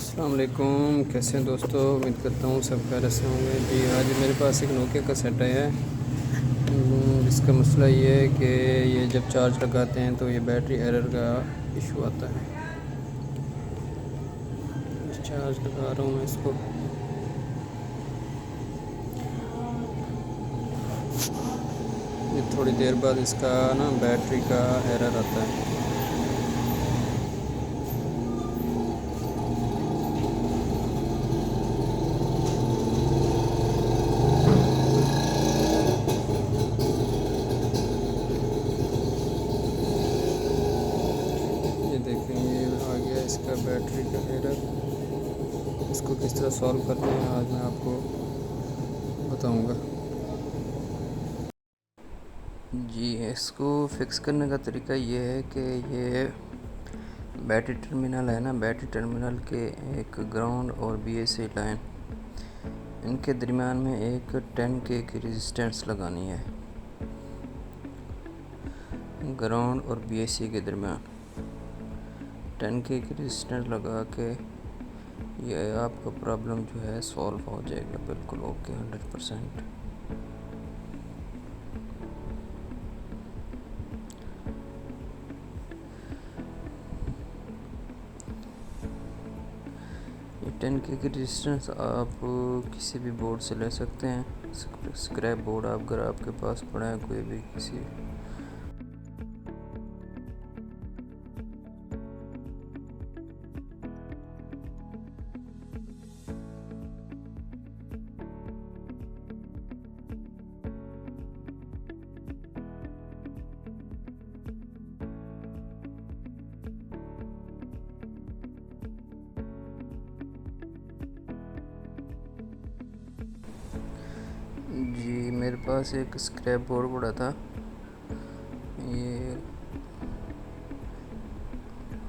अस्सलाम वालेकुम। कैसे हैं दोस्तों? उम्मीद करता हूँ सब खैरियत से होंगे। जी, आज मेरे पास एक नोकिया का सेट आया है। जिसका मसला ये है कि ये जब चार्ज लगाते हैं तो ये बैटरी एरर का इशू आता है। चार्ज लगा रहा हूँ मैं इसको। ये थोड़ी देर बाद इसका ना बैटरी का एरर आता है। ये देखें, ये आ गया इसका बैटरी का एरर। इसको किस तरह सॉल्व करते हैं आज मैं आपको बताऊंगा। जी, इसको फिक्स करने का तरीका ये है कि ये बैटरी टर्मिनल है ना, बैटरी टर्मिनल के एक ग्राउंड और बीएससी लाइन, इनके दरमियान में एक 10K की रेजिस्टेंस लगानी है। ग्राउंड और बीएससी के दरमियान 10K की रेजिस्टेंस लगा के ये आपका प्रॉब्लम जो है सॉल्व हो जाएगा, बिल्कुल ओके 100%। ये 10K की रेजिस्टेंस आप किसी भी बोर्ड से ले सकते हैं। स्क्रैप बोर्ड अगर आपके पास पड़ा है कोई भी, किसी जी, मेरे पास एक स्क्रैप बोर्ड पड़ा था। ये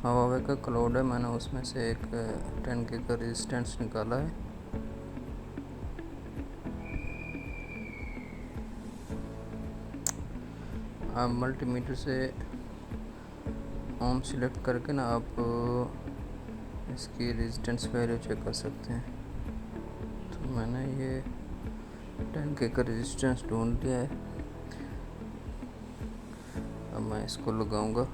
हवावे का क्लाउड है, मैंने उसमें से एक 10K का रेजिस्टेंस निकाला है। आप मल्टीमीटर से ओम सिलेक्ट करके ना आप इसकी रेजिस्टेंस वैल्यू चेक कर सकते हैं। तो मैंने ये 10K का रेजिस्टेंस ढूंढ लिया है। अब मैं इसको लगाऊंगा।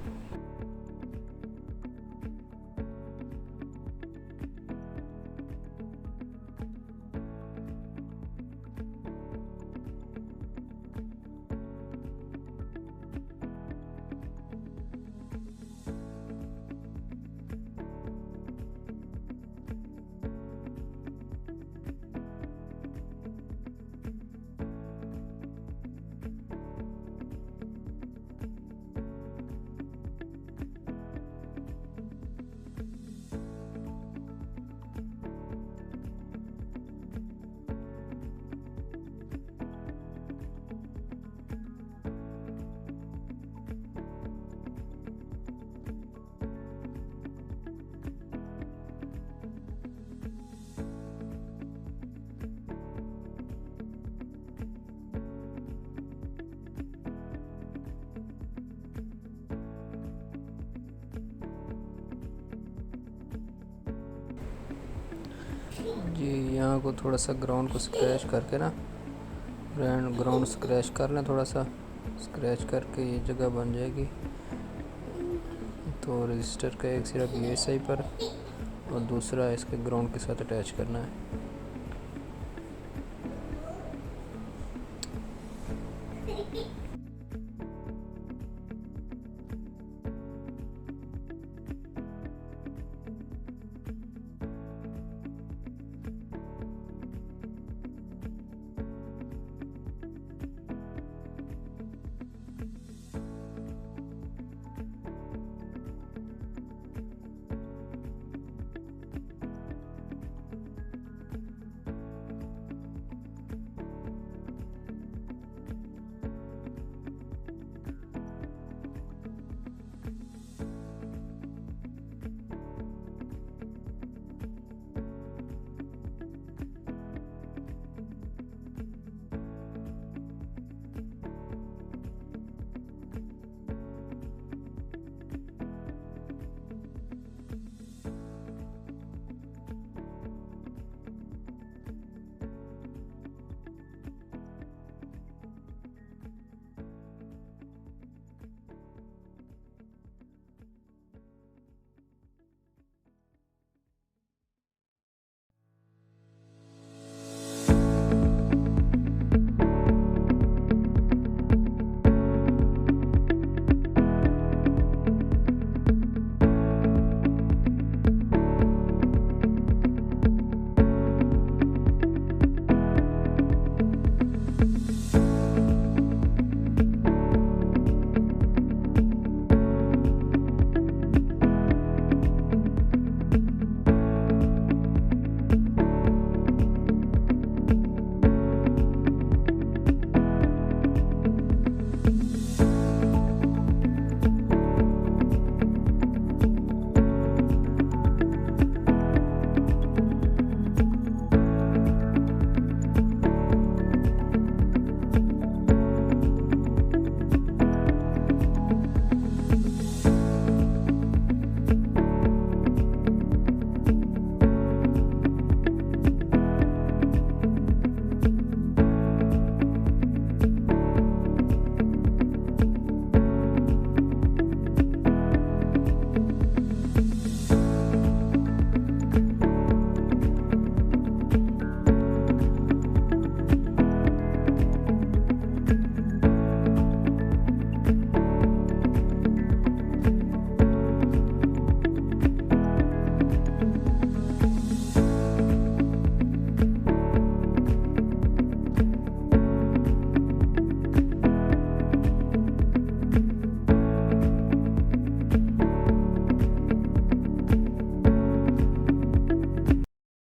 जी, यहाँ को थोड़ा सा ग्राउंड को स्क्रैच करके ना, ग्राउंड स्क्रैच कर लें, थोड़ा सा स्क्रैच करके ये जगह बन जाएगी। तो रजिस्टर का एक सिरा BSI पर और दूसरा इसके ग्राउंड के साथ अटैच करना है।